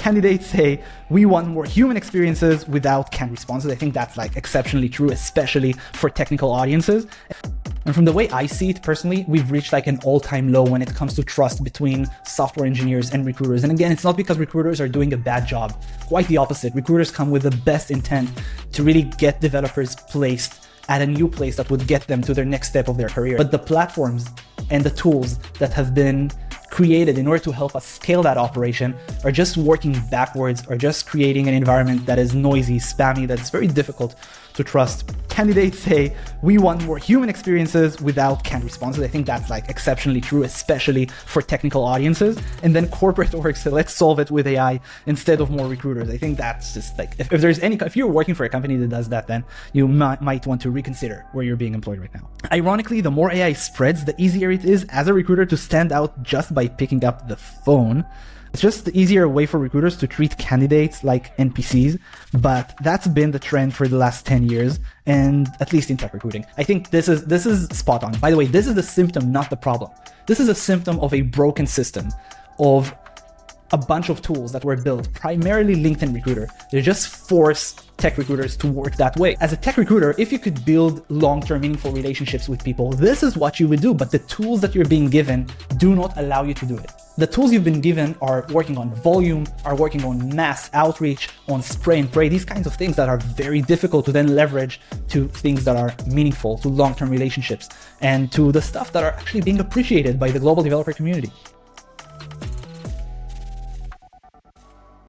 candidates say we want more human experiences without canned responses. I think that's like exceptionally true, especially for technical audiences. And from the way I see it personally, we've reached like an all-time low when it comes to trust between software engineers and recruiters. And again, it's not because recruiters are doing a bad job. Quite the opposite. Recruiters come with the best intent to really get developers placed at a new place that would get them to their next step of their career. But the platforms and the tools that have been created in order to help us scale that operation are just working backwards, or just creating an environment that is noisy, spammy, that's very difficult to trust. Candidates say we want more human experiences without canned responses. I think that's like exceptionally true, especially for technical audiences. And then corporate orgs say let's solve it with AI instead of more recruiters. I think that's just like, if you're working for a company that does that, then you might want to reconsider where you're being employed right now. Ironically, the more AI spreads, the easier it is as a recruiter to stand out just by picking up the phone. It's just the easier way for recruiters to treat candidates like NPCs, but that's been the trend for the last 10 years, and at least in tech recruiting. I think this is spot on. By the way, this is the symptom, not the problem. This is a symptom of a broken system, of a bunch of tools that were built, primarily LinkedIn Recruiter. They just force tech recruiters to work that way. As a tech recruiter, if you could build long-term meaningful relationships with people, this is what you would do, but the tools that you're being given do not allow you to do it. The tools you've been given are working on volume, are working on mass outreach, on spray and pray, these kinds of things that are very difficult to then leverage to things that are meaningful, to long-term relationships, and to the stuff that are actually being appreciated by the global developer community.